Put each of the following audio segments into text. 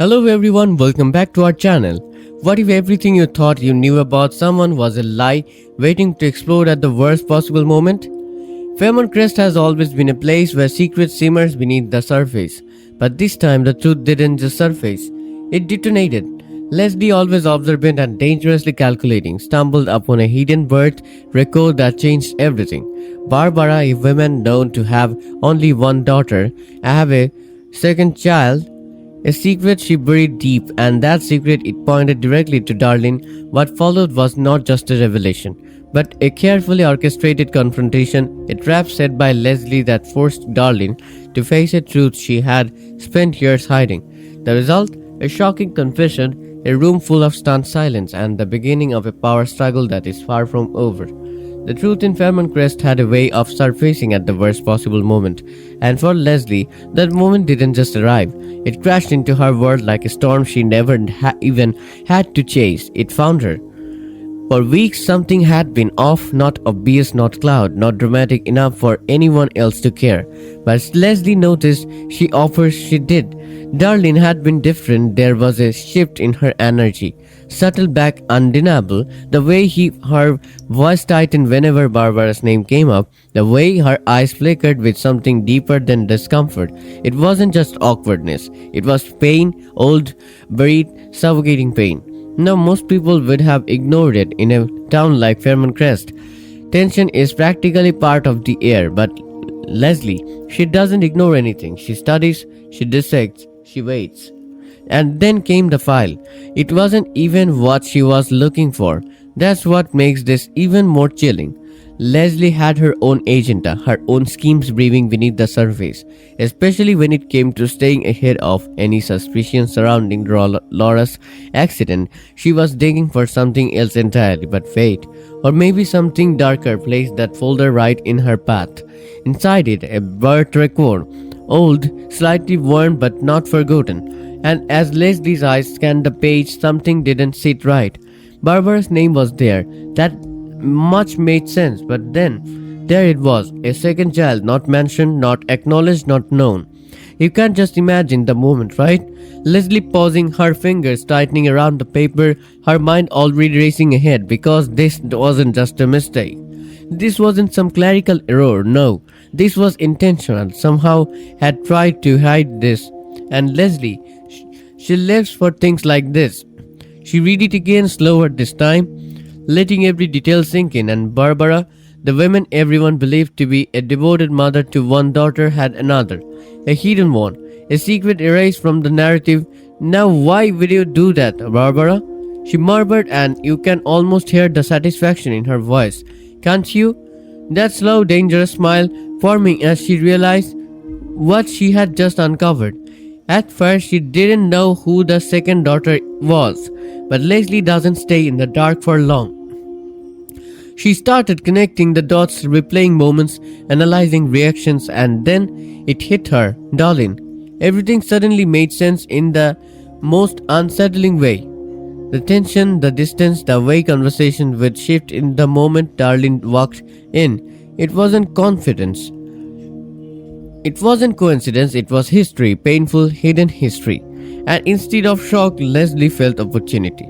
Hello everyone, welcome back to our channel. What if everything you thought you knew about someone was a lie waiting to explode at the worst possible moment? Fairmont Crest has always been a place where secret simmers beneath the surface. But this time the truth didn't just surface, it detonated. Leslie, always observant and dangerously calculating, stumbled upon a hidden birth record that changed everything. Barbara, a woman known to have only one daughter, have a second child, a secret she buried deep, and that secret it pointed directly to Darlene. What followed was not just a revelation, but a carefully orchestrated confrontation, a trap set by Leslie that forced Darlene to face a truth she had spent years hiding. The result? A shocking confession, a room full of stunned silence, and the beginning of a power struggle that is far from over. The truth in Fairmont Crest had a way of surfacing at the worst possible moment, and for Leslie, that moment didn't just arrive. It crashed into her world like a storm she never even had to chase. It found her. For weeks, something had been off, not obvious, not loud, not dramatic enough for anyone else to care. But as Leslie noticed, she did. Darlene had been different. There was a shift in her energy. Subtle back undeniable. The way her voice tightened whenever Barbara's name came up. The way her eyes flickered with something deeper than discomfort. It wasn't just awkwardness. It was pain, old, buried, suffocating pain. Now, most people would have ignored it in a town like Fairmont Crest. Tension is practically part of the air, but Leslie, she doesn't ignore anything. She studies, she dissects, she waits. And then came the file. It wasn't even what she was looking for. That's what makes this even more chilling. Leslie had her own agenda, her own schemes brewing beneath the surface, especially when it came to staying ahead of any suspicion surrounding Laura's accident. She was digging for something else entirely, but fate, or maybe something darker, placed that folder right in her path. Inside it, a birth record, old, slightly worn but not forgotten. And as Leslie's eyes scanned the page, something didn't sit right. Barbara's name was there. That much made sense, but then there it was, a second child, not mentioned, not acknowledged, not known. You can't just imagine the moment, right? Leslie pausing, her fingers tightening around the paper, her mind already racing ahead, because this wasn't just a mistake. This wasn't some clerical error, no. This was intentional, somehow had tried to hide this. And Leslie, she lives for things like this. She read it again, slower this time, letting every detail sink in, and Barbara, the woman everyone believed to be a devoted mother to one daughter, had another, a hidden one, a secret erased from the narrative. Now why would you do that, Barbara? She murmured, and you can almost hear the satisfaction in her voice. Can't you? That slow, dangerous smile forming as she realized what she had just uncovered. At first, she didn't know who the second daughter was, but Leslie doesn't stay in the dark for long. She started connecting the dots, replaying moments, analyzing reactions, and then it hit her, Darlene. Everything suddenly made sense in the most unsettling way. The tension, the distance, the way conversation would shift in the moment Darlene walked in. It wasn't confidence. It wasn't coincidence, it was history, painful, hidden history. And instead of shock, Leslie felt opportunity.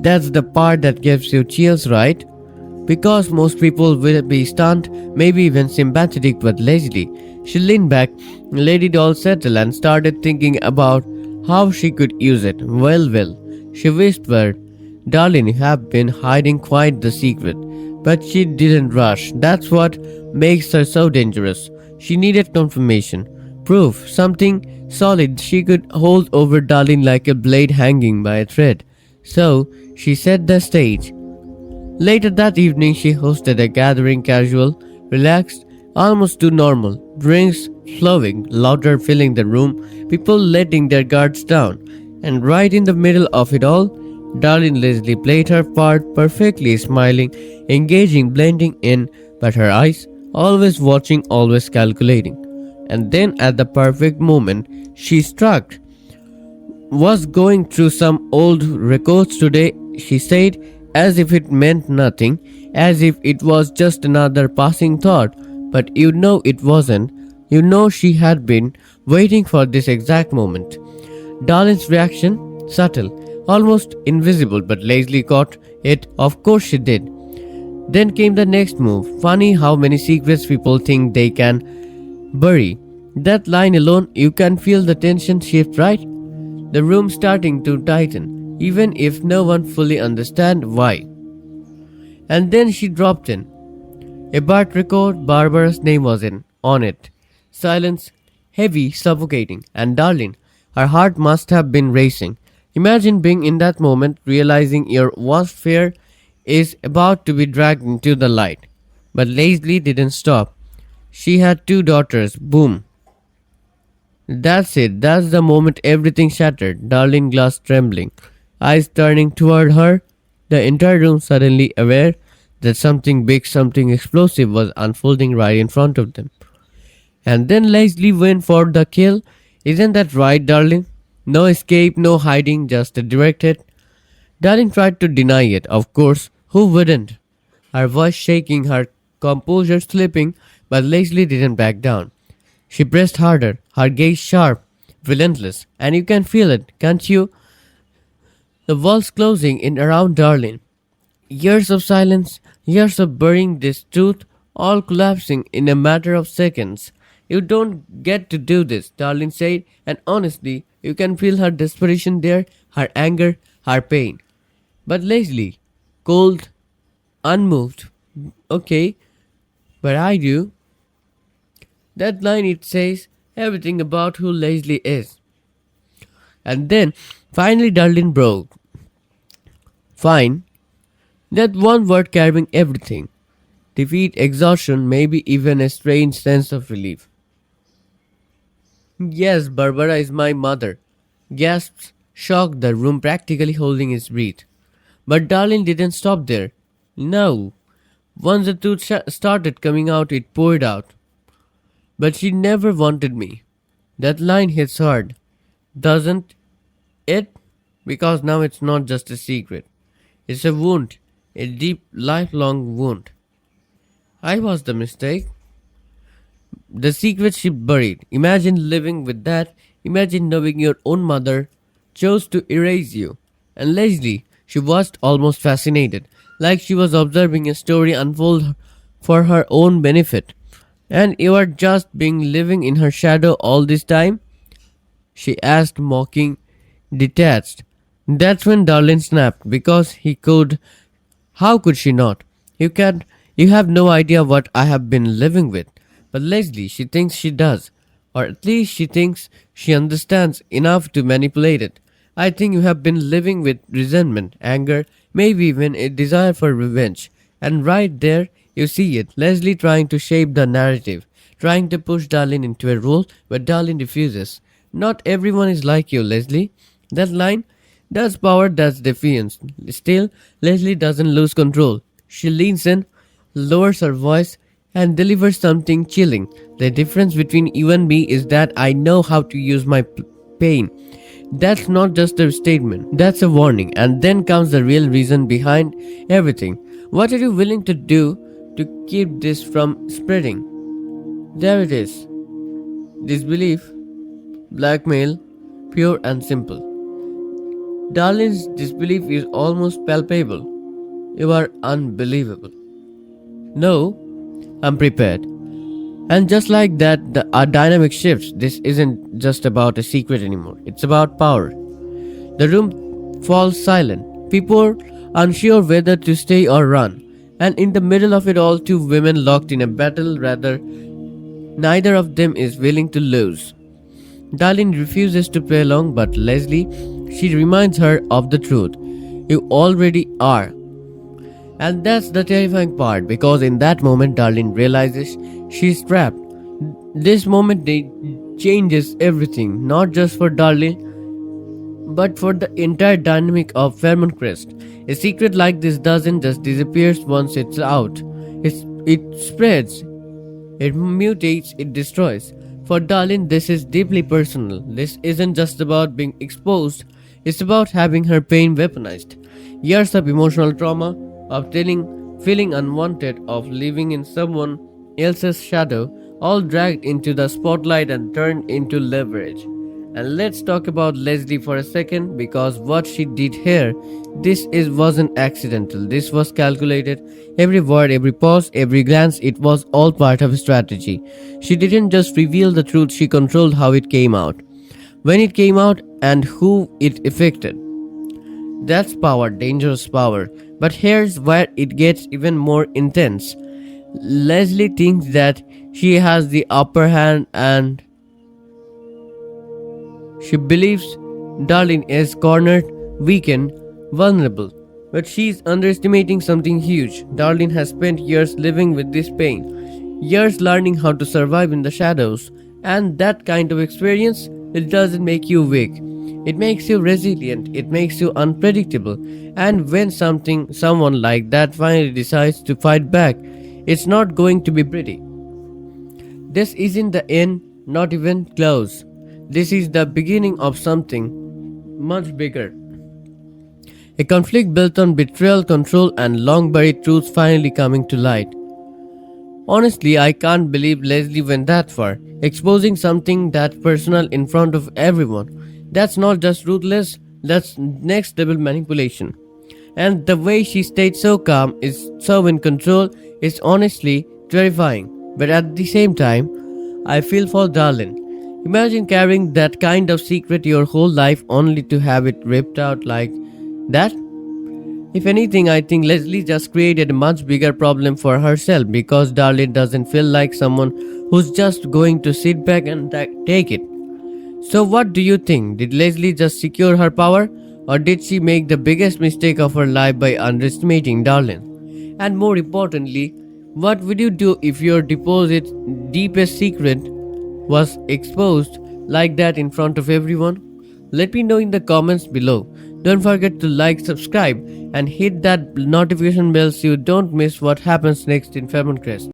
That's the part that gives you chills, right? Because most people will be stunned, maybe even sympathetic, but Leslie, she leaned back, let it all settle, and started thinking about how she could use it. Well, she whispered, Darlene, you have been hiding quite the secret. But she didn't rush. That's what makes her so dangerous. She needed confirmation, proof, something solid she could hold over Darlene like a blade hanging by a thread. So, she set the stage. Later that evening, she hosted a gathering, casual, relaxed, almost too normal. Drinks flowing, laughter filling the room, people letting their guards down. And right in the middle of it all, Darlene Leslie played her part perfectly, smiling, engaging, blending in, but her eyes, always watching, always calculating. And then at the perfect moment, she struck. Was going through some old records today, she said, as if it meant nothing, as if it was just another passing thought. But you know it wasn't. You know she had been waiting for this exact moment. Darlene's reaction, subtle, almost invisible, but Leslie caught it. Of course she did. Then came the next move. Funny how many secrets people think they can bury. That line alone, you can feel the tension shift, right? The room starting to tighten, even if no one fully understands why. And then she dropped in. A birth record, Barbara's name was on it. Silence, heavy, suffocating, and Darlene, her heart must have been racing. Imagine being in that moment, realizing your worst fear is about to be dragged into the light. But Leslie didn't stop. She had two daughters. Boom. That's it. That's the moment everything shattered. Darlene glass trembling, eyes turning toward her. The entire room suddenly aware that something big, something explosive was unfolding right in front of them. And then Leslie went for the kill. Isn't that right, darling? No escape, no hiding, just a direct hit. Darling tried to deny it, of course. Who wouldn't? Her voice shaking, her composure slipping, but Leslie didn't back down. She pressed harder, her gaze sharp, relentless, and you can feel it, can't you? The walls closing in around Darlene. Years of silence, years of burying this truth, all collapsing in a matter of seconds. You don't get to do this, Darlene said, and honestly, you can feel her desperation there, her anger, her pain. But Leslie, cold, unmoved. Okay, but I do. That line it says everything about who Leslie is. And then, finally, Darlene broke. Fine. That one word carrying everything. Defeat, exhaustion, maybe even a strange sense of relief. Yes, Barbara is my mother. Gasps, shocked, the room practically holding his breath. But Darlene didn't stop there. No. Once the truth started coming out, it poured out. But she never wanted me. That line hits hard, doesn't it? Because now it's not just a secret. It's a wound, a deep, lifelong wound. I was the mistake. The secret she buried. Imagine living with that. Imagine knowing your own mother chose to erase you. And Leslie, she was almost fascinated, like she was observing a story unfold for her own benefit. And you are just being living in her shadow all this time? She asked, mocking, detached. That's when Darlene snapped, because he could. How could she not? You can't. You have no idea what I have been living with. But Leslie, she thinks she does. Or at least she thinks she understands enough to manipulate it. I think you have been living with resentment, anger, maybe even a desire for revenge. And right there, you see it. Leslie trying to shape the narrative, trying to push Darlene into a role, but Darlene refuses. Not everyone is like you, Leslie. That line, that's power, that's defiance. Still, Leslie doesn't lose control. She leans in, lowers her voice, and delivers something chilling. The difference between you and me is that I know how to use my pain. That's not just a statement, that's a warning. And then comes the real reason behind everything. What are you willing to do to keep this from spreading? There it is. Disbelief, blackmail, pure and simple. Darlene's disbelief is almost palpable. You are unbelievable. No, I'm prepared. And just like that, our dynamic shifts. This isn't just about a secret anymore. It's about power. The room falls silent. People unsure whether to stay or run. And in the middle of it all, two women locked in a battle, rather, neither of them is willing to lose. Darlene refuses to play along, but Leslie, she reminds her of the truth. You already are. And that's the terrifying part, because in that moment Darlene realizes she's trapped. This moment changes everything, not just for Darlene, but for the entire dynamic of Fairmont Crest. A secret like this doesn't just disappear once it's out. It spreads, it mutates, it destroys. For Darlene, this is deeply personal. This isn't just about being exposed, it's about having her pain weaponized. Years of emotional trauma, of feeling unwanted, of living in someone else's shadow, all dragged into the spotlight and turned into leverage. And let's talk about Leslie for a second because what she did here, wasn't accidental. This was calculated. Every word, every pause, every glance, it was all part of a strategy. She didn't just reveal the truth, she controlled how it came out, when it came out, and who it affected. That's power, dangerous power. But here's where it gets even more intense. Leslie thinks that she has the upper hand and she believes Darlene is cornered, weakened, vulnerable. But she's underestimating something huge. Darlene has spent years living with this pain, years learning how to survive in the shadows, and that kind of experience, it doesn't make you weak. It makes you resilient, it makes you unpredictable, and when someone like that finally decides to fight back, it's not going to be pretty. This isn't the end, not even close. This is the beginning of something much bigger. A conflict built on betrayal, control, and long buried truths finally coming to light. Honestly, I can't believe Leslie went that far, exposing something that personal in front of everyone. That's not just ruthless, that's next level manipulation. And the way she stayed so calm, is so in control, is honestly terrifying. But at the same time, I feel for Darlene. Imagine carrying that kind of secret your whole life only to have it ripped out like that. If anything, I think Leslie just created a much bigger problem for herself because Darlene doesn't feel like someone who's just going to sit back and take it. So, what do you think? Did Leslie just secure her power? Or did she make the biggest mistake of her life by underestimating Darlene? And more importantly, what would you do if your deposit's deepest secret was exposed like that in front of everyone? Let me know in the comments below. Don't forget to like, subscribe, and hit that notification bell so you don't miss what happens next in Feminine Crest.